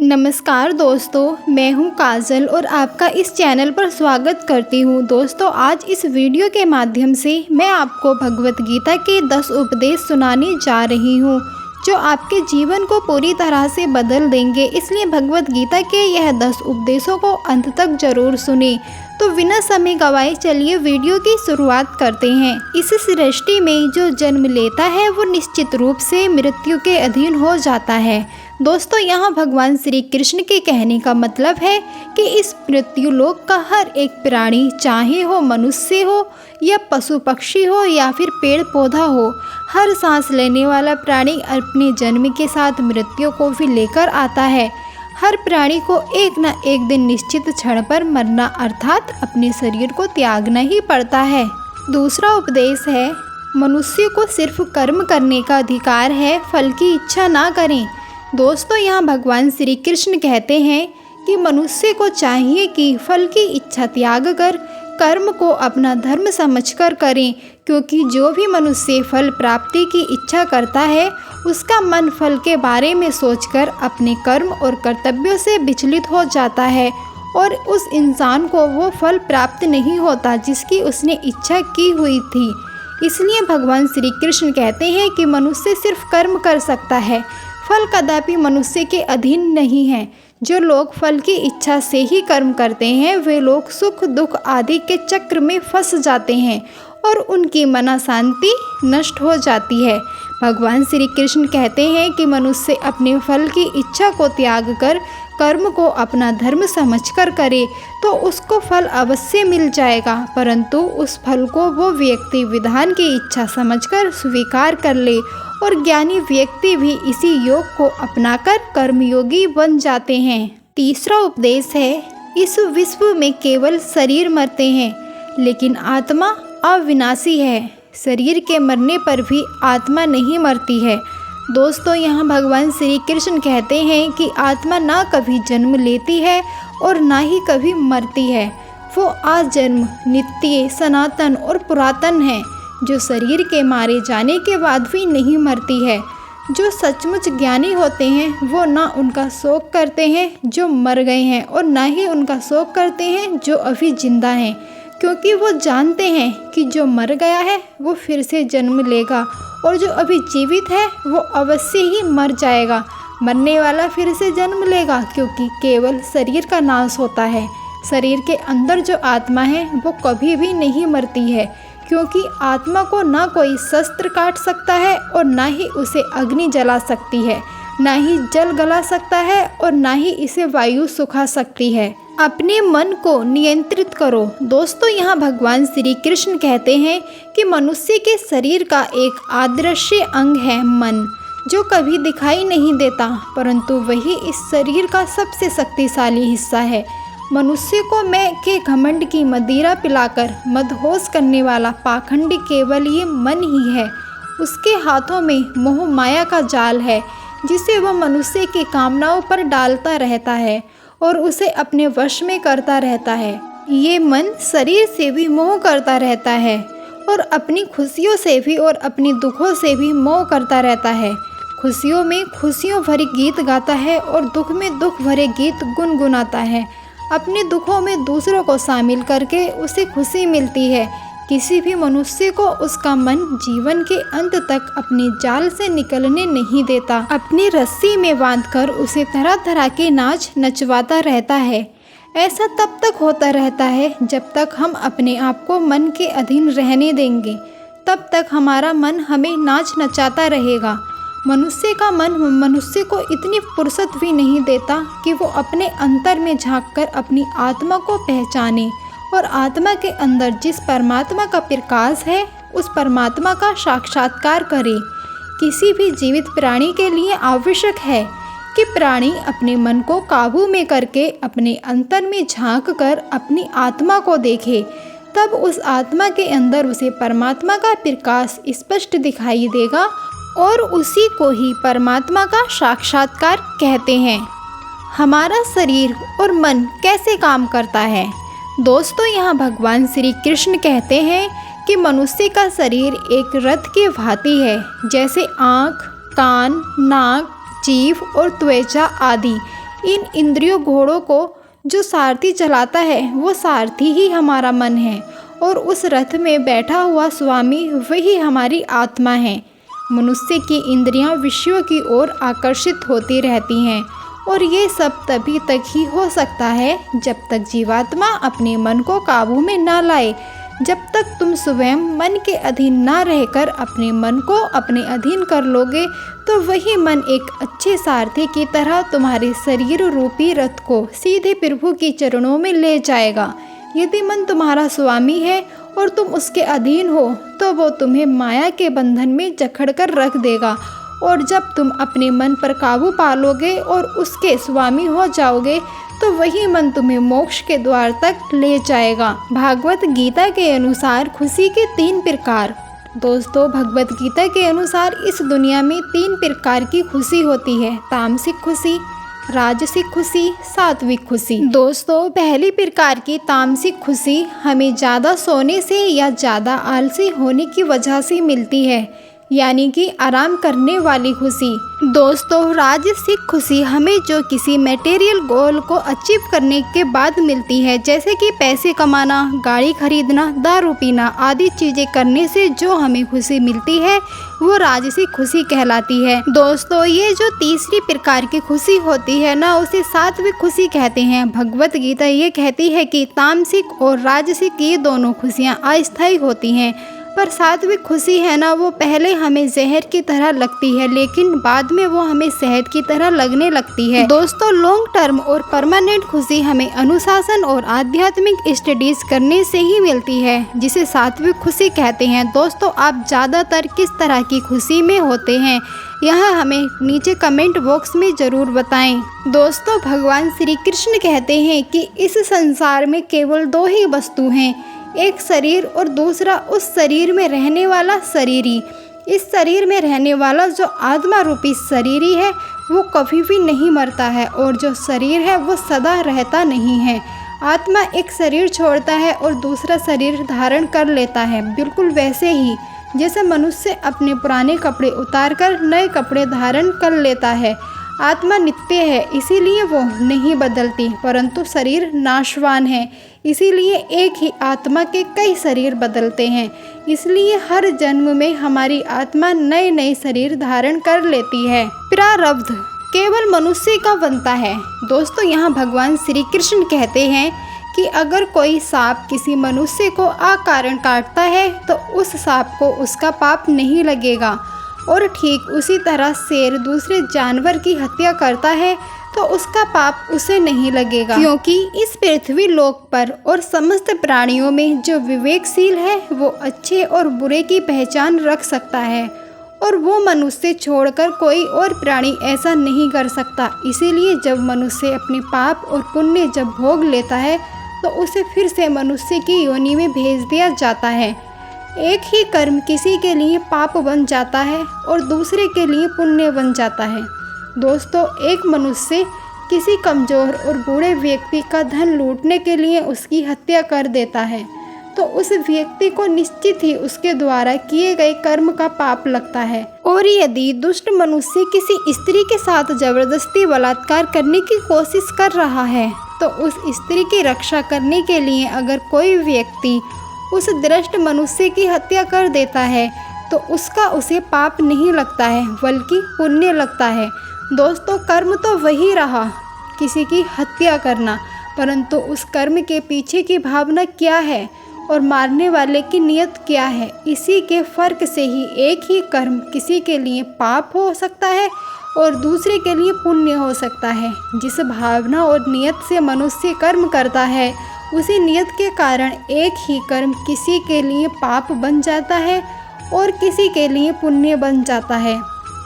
नमस्कार दोस्तों, मैं हूं काजल और आपका इस चैनल पर स्वागत करती हूं। दोस्तों, आज इस वीडियो के माध्यम से मैं आपको भगवत गीता के 10 उपदेश सुनाने जा रही हूं, जो आपके जीवन को पूरी तरह से बदल देंगे। इसलिए भगवत गीता के यह 10 उपदेशों को अंत तक जरूर सुनें। तो बिना समय गवाए चलिए वीडियो की शुरुआत करते हैं। इस सृष्टि में जो जन्म लेता है वो निश्चित रूप से मृत्यु के अधीन हो जाता है। दोस्तों, यहाँ भगवान श्री कृष्ण के कहने का मतलब है कि इस मृत्यु लोक का हर एक प्राणी, चाहे हो मनुष्य हो या पशु पक्षी हो या फिर पेड़ पौधा हो, हर सांस लेने वाला प्राणी अपने जन्म के साथ मृत्यु को भी लेकर आता है। हर प्राणी को एक न एक दिन निश्चित क्षण पर मरना अर्थात अपने शरीर को त्यागना ही पड़ता है। दूसरा उपदेश है, मनुष्य को सिर्फ कर्म करने का अधिकार है, फल की इच्छा ना करें। दोस्तों, यहाँ भगवान श्री कृष्ण कहते हैं कि मनुष्य को चाहिए कि फल की इच्छा त्याग कर कर्म को अपना धर्म समझकर करें, क्योंकि जो भी मनुष्य फल प्राप्ति की इच्छा करता है उसका मन फल के बारे में सोचकर अपने कर्म और कर्तव्यों से विचलित हो जाता है और उस इंसान को वो फल प्राप्त नहीं होता जिसकी उसने इच्छा की हुई थी। इसलिए भगवान श्री कृष्ण कहते हैं कि मनुष्य सिर्फ कर्म कर सकता है, फल कदापि मनुष्य के अधीन नहीं है। जो लोग फल की इच्छा से ही कर्म करते हैं वे लोग सुख दुख आदि के चक्र में फंस जाते हैं और उनकी मना शांति नष्ट हो जाती है। भगवान श्री कृष्ण कहते हैं कि मनुष्य अपने फल की इच्छा को त्याग कर कर्म को अपना धर्म समझकर करे तो उसको फल अवश्य मिल जाएगा, परंतु उस फल को वो व्यक्ति विधान की इच्छा समझकर स्वीकार कर ले और ज्ञानी व्यक्ति भी इसी योग को अपनाकर कर्मयोगी बन जाते हैं। तीसरा उपदेश है, इस विश्व में केवल शरीर मरते हैं लेकिन आत्मा अविनाशी है। शरीर के मरने पर भी आत्मा नहीं मरती है। दोस्तों, यहाँ भगवान श्री कृष्ण कहते हैं कि आत्मा ना कभी जन्म लेती है और ना ही कभी मरती है। वो आजन्म, नित्य, सनातन और पुरातन है, जो शरीर के मारे जाने के बाद भी नहीं मरती है। जो सचमुच ज्ञानी होते हैं वो ना उनका शोक करते हैं जो मर गए हैं और ना ही उनका शोक करते हैं जो अभी जिंदा हैं, क्योंकि वो जानते हैं कि जो मर गया है वो फिर से जन्म लेगा और जो अभी जीवित है वो अवश्य ही मर जाएगा। मरने वाला फिर से जन्म लेगा, क्योंकि केवल शरीर का नाश होता है। शरीर के अंदर जो आत्मा है वो कभी भी नहीं मरती है, क्योंकि आत्मा को ना कोई शस्त्र काट सकता है और ना ही उसे अग्नि जला सकती है, ना ही जल गला सकता है और ना ही इसे वायु सुखा सकती है। अपने मन को नियंत्रित करो। दोस्तों, यहाँ भगवान श्री कृष्ण कहते हैं कि मनुष्य के शरीर का एक अदृश्य अंग है मन, जो कभी दिखाई नहीं देता, परंतु वही इस शरीर का सबसे शक्तिशाली हिस्सा है। मनुष्य को मैं के घमंड की मदिरा पिलाकर मदहोश करने वाला पाखंडी केवल ये मन ही है। उसके हाथों में मोह माया का जाल है, जिसे वह मनुष्य की कामनाओं पर डालता रहता है और उसे अपने वश में करता रहता है। ये मन शरीर से भी मोह करता रहता है और अपनी खुशियों से भी और अपनी दुखों से भी मोह करता रहता है। खुशियों में खुशियों भरे गीत गाता है और दुख में दुख भरे गीत गुनगुनाता है। अपने दुखों में दूसरों को शामिल करके उसे खुशी मिलती है। किसी भी मनुष्य को उसका मन जीवन के अंत तक अपने जाल से निकलने नहीं देता। अपनी रस्सी में बांधकर उसे तरह तरह के नाच नचवाता रहता है। ऐसा तब तक होता रहता है जब तक हम अपने आप को मन के अधीन रहने देंगे, तब तक हमारा मन हमें नाच नचाता रहेगा। मनुष्य का मन मनुष्य को इतनी फुर्सत भी नहीं देता कि वो अपने अंतर में झांककर अपनी आत्मा को पहचाने और आत्मा के अंदर जिस परमात्मा का प्रकाश है उस परमात्मा का साक्षात्कार करे। किसी भी जीवित प्राणी के लिए आवश्यक है कि प्राणी अपने मन को काबू में करके अपने अंतर में झांक कर अपनी आत्मा को देखे, तब उस आत्मा के अंदर उसे परमात्मा का प्रकाश स्पष्ट दिखाई देगा और उसी को ही परमात्मा का साक्षात्कार कहते हैं। हमारा शरीर और मन कैसे काम करता है? दोस्तों, यहाँ भगवान श्री कृष्ण कहते हैं कि मनुष्य का शरीर एक रथ की भांति है, जैसे आँख, कान, नाक, जीभ और त्वचा आदि इन इंद्रियों घोड़ों को जो सारथी चलाता है वो सारथी ही हमारा मन है और उस रथ में बैठा हुआ स्वामी वही हमारी आत्मा है। मनुष्य की इंद्रियां विषयों की ओर आकर्षित होती रहती हैं और ये सब तभी तक ही हो सकता है जब तक जीवात्मा अपने मन को काबू में ना लाए। जब तक तुम स्वयं मन के अधीन ना रहकर अपने मन को अपने अधीन कर लोगे तो वही मन एक अच्छे सारथी की तरह तुम्हारे शरीर रूपी रथ को सीधे प्रभु के चरणों में ले जाएगा। यदि मन तुम्हारा स्वामी है और तुम उसके अधीन हो तो वो तुम्हें माया के बंधन में जकड़ कर रख देगा और जब तुम अपने मन पर काबू पा लोगे और उसके स्वामी हो जाओगे तो वही मन तुम्हें मोक्ष के द्वार तक ले जाएगा। भागवत गीता के अनुसार खुशी के 3 प्रकार। दोस्तों, भगवत गीता के अनुसार इस दुनिया में 3 प्रकार की खुशी होती है, तामसिक खुशी, राजसिक खुशी, सात्विक खुशी। दोस्तों, पहली प्रकार की तामसिक खुशी हमें ज़्यादा सोने से या ज़्यादा आलसी होने की वजह से मिलती है, यानी कि आराम करने वाली खुशी। दोस्तों, राजसिक खुशी हमें जो किसी मटेरियल गोल को अचीव करने के बाद मिलती है, जैसे कि पैसे कमाना, गाड़ी खरीदना, दारू पीना आदि चीज़ें करने से जो हमें खुशी मिलती है वो राजसिक खुशी कहलाती है। दोस्तों, ये जो तीसरी प्रकार की खुशी होती है ना, उसे सात्विक खुशी कहते हैं। भगवत गीता ये कहती है कि तामसिक और राजसिक ये दोनों खुशियाँ अस्थायी होती हैं, पर सात्विक खुशी है ना, वो पहले हमें जहर की तरह लगती है लेकिन बाद में वो हमें शहद की तरह लगने लगती है। दोस्तों, लॉन्ग टर्म और परमानेंट खुशी हमें अनुशासन और आध्यात्मिक स्टडीज करने से ही मिलती है, जिसे सात्विक खुशी कहते हैं। दोस्तों, आप ज़्यादातर किस तरह की खुशी में होते हैं, यह हमें नीचे कमेंट बॉक्स में ज़रूर बताएं। दोस्तों, भगवान श्री कृष्ण कहते हैं कि इस संसार में केवल 2 ही वस्तु हैं, एक शरीर और दूसरा उस शरीर में रहने वाला शरीरी। इस शरीर में रहने वाला जो आत्मा रूपी शरीरी है वो कभी भी नहीं मरता है और जो शरीर है वो सदा रहता नहीं है। आत्मा एक शरीर छोड़ता है और दूसरा शरीर धारण कर लेता है, बिल्कुल वैसे ही जैसे मनुष्य अपने पुराने कपड़े उतारकर नए कपड़े धारण कर लेता है। आत्मा नित्य है, इसीलिए वो नहीं बदलती, परंतु शरीर नाशवान है, इसीलिए एक ही आत्मा के कई शरीर बदलते हैं। इसलिए हर जन्म में हमारी आत्मा नए नए शरीर धारण कर लेती है। प्रारब्ध केवल मनुष्य का बनता है। दोस्तों, यहाँ भगवान श्री कृष्ण कहते हैं कि अगर कोई सांप किसी मनुष्य को अकारण काटता है तो उस सांप को उसका पाप नहीं लगेगा, और ठीक उसी तरह शेर दूसरे जानवर की हत्या करता है तो उसका पाप उसे नहीं लगेगा, क्योंकि इस पृथ्वी लोक पर और समस्त प्राणियों में जो विवेकशील है वो अच्छे और बुरे की पहचान रख सकता है, और वो मनुष्य छोड़कर कोई और प्राणी ऐसा नहीं कर सकता। इसीलिए जब मनुष्य अपने पाप और पुण्य जब भोग लेता है तो उसे फिर से मनुष्य की योनि में भेज दिया जाता है। एक ही कर्म किसी के लिए पाप बन जाता है और दूसरे के लिए पुण्य बन जाता है। दोस्तों, एक मनुष्य किसी कमज़ोर और बूढ़े व्यक्ति का धन लूटने के लिए उसकी हत्या कर देता है तो उस व्यक्ति को निश्चित ही उसके द्वारा किए गए कर्म का पाप लगता है। और यदि दुष्ट मनुष्य किसी स्त्री के साथ जबरदस्ती बलात्कार करने की कोशिश कर रहा है तो उस स्त्री की रक्षा करने के लिए अगर कोई व्यक्ति उस दृष्ट मनुष्य की हत्या कर देता है तो उसका उसे पाप नहीं लगता है बल्कि पुण्य लगता है। दोस्तों, कर्म तो वही रहा, किसी की हत्या करना, परंतु उस कर्म के पीछे की भावना क्या है और मारने वाले की नियत क्या है, इसी के फर्क से ही एक ही कर्म किसी के लिए पाप हो सकता है और दूसरे के लिए पुण्य हो सकता है। जिस भावना और नियत से मनुष्य कर्म करता है उसी नियत के कारण एक ही कर्म किसी के लिए पाप बन जाता है और किसी के लिए पुण्य बन जाता है।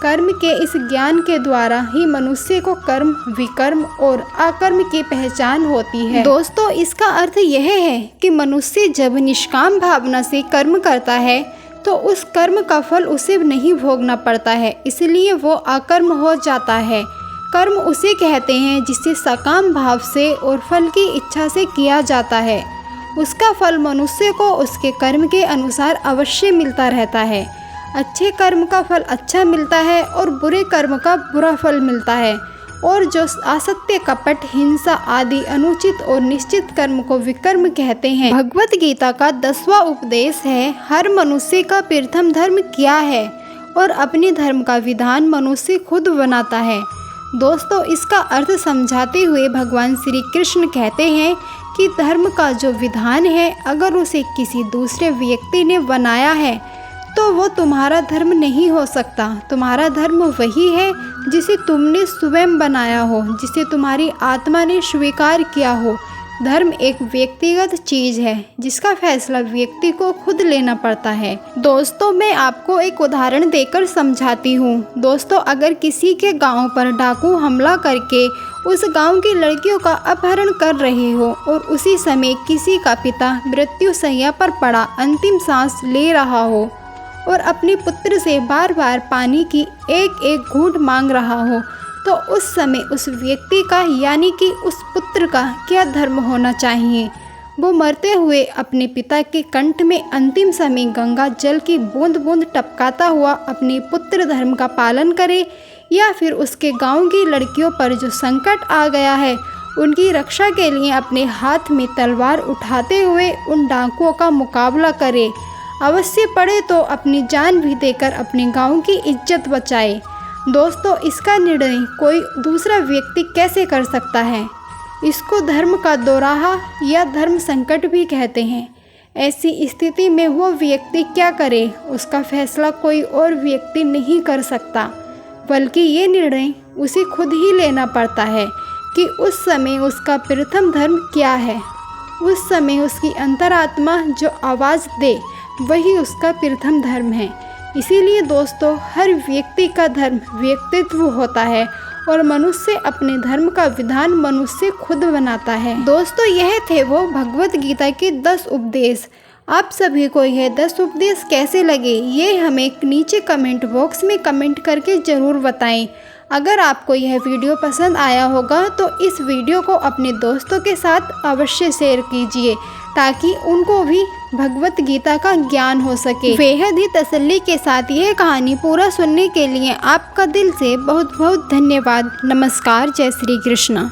कर्म के इस ज्ञान के द्वारा ही मनुष्य को कर्म, विकर्म और अकर्म की पहचान होती है। दोस्तों, इसका अर्थ यह है कि मनुष्य जब निष्काम भावना से कर्म करता है तो उस कर्म का फल उसे नहीं भोगना पड़ता है, इसलिए वो अकर्म हो जाता है। कर्म उसे कहते हैं जिसे सकाम भाव से और फल की इच्छा से किया जाता है। उसका फल मनुष्य को उसके कर्म के अनुसार अवश्य मिलता रहता है। अच्छे कर्म का फल अच्छा मिलता है और बुरे कर्म का बुरा फल मिलता है, और जो असत्य, कपट, हिंसा आदि अनुचित और निश्चित कर्म को विकर्म कहते हैं। भगवत गीता का 10वां उपदेश है, हर मनुष्य का प्रथम धर्म क्या है और अपने धर्म का विधान मनुष्य खुद बनाता है। दोस्तों, इसका अर्थ समझाते हुए भगवान श्री कृष्ण कहते हैं कि धर्म का जो विधान है, अगर उसे किसी दूसरे व्यक्ति ने बनाया है तो वो तुम्हारा धर्म नहीं हो सकता। तुम्हारा धर्म वही है जिसे तुमने स्वयं बनाया हो, जिसे तुम्हारी आत्मा ने स्वीकार किया हो। धर्म एक व्यक्तिगत चीज है जिसका फैसला व्यक्ति को खुद लेना पड़ता है। दोस्तों, मैं आपको एक उदाहरण देकर समझाती हूँ। दोस्तों, अगर किसी के गांव पर डाकू हमला करके उस गांव की लड़कियों का अपहरण कर रहे हो और उसी समय किसी का पिता मृत्यु शैया पर पड़ा अंतिम सांस ले रहा हो और अपने पुत्र से बार बार पानी की एक एक घूंट मांग रहा हो, तो उस समय उस व्यक्ति का यानी कि उस पुत्र का क्या धर्म होना चाहिए? वो मरते हुए अपने पिता के कंठ में अंतिम समय गंगा जल की बूंद बूंद टपकाता हुआ अपने पुत्र धर्म का पालन करे, या फिर उसके गांव की लड़कियों पर जो संकट आ गया है उनकी रक्षा के लिए अपने हाथ में तलवार उठाते हुए उन डाकुओं का मुकाबला करे, अवश्य पड़े तो अपनी जान भी देकर अपने गांव की इज्जत बचाए। दोस्तों, इसका निर्णय कोई दूसरा व्यक्ति कैसे कर सकता है? इसको धर्म का दोराहा या धर्म संकट भी कहते हैं। ऐसी स्थिति में वो व्यक्ति क्या करे, उसका फैसला कोई और व्यक्ति नहीं कर सकता, बल्कि ये निर्णय उसे खुद ही लेना पड़ता है कि उस समय उसका प्रथम धर्म क्या है। उस समय उसकी अंतरात्मा जो आवाज़ दे वही उसका प्रथम धर्म है। इसीलिए दोस्तों, हर व्यक्ति का धर्म व्यक्तित्व होता है और मनुष्य अपने धर्म का विधान मनुष्य खुद बनाता है। दोस्तों, यह थे वो भगवत गीता के 10 उपदेश। आप सभी को यह 10 उपदेश कैसे लगे, ये हमें नीचे कमेंट बॉक्स में कमेंट करके ज़रूर बताएं। अगर आपको यह वीडियो पसंद आया होगा तो इस वीडियो को अपने दोस्तों के साथ अवश्य शेयर कीजिए ताकि उनको भी भगवत गीता का ज्ञान हो सके। बेहद ही तसल्ली के साथ ये कहानी पूरा सुनने के लिए आपका दिल से बहुत बहुत धन्यवाद। नमस्कार। जय श्री कृष्ण।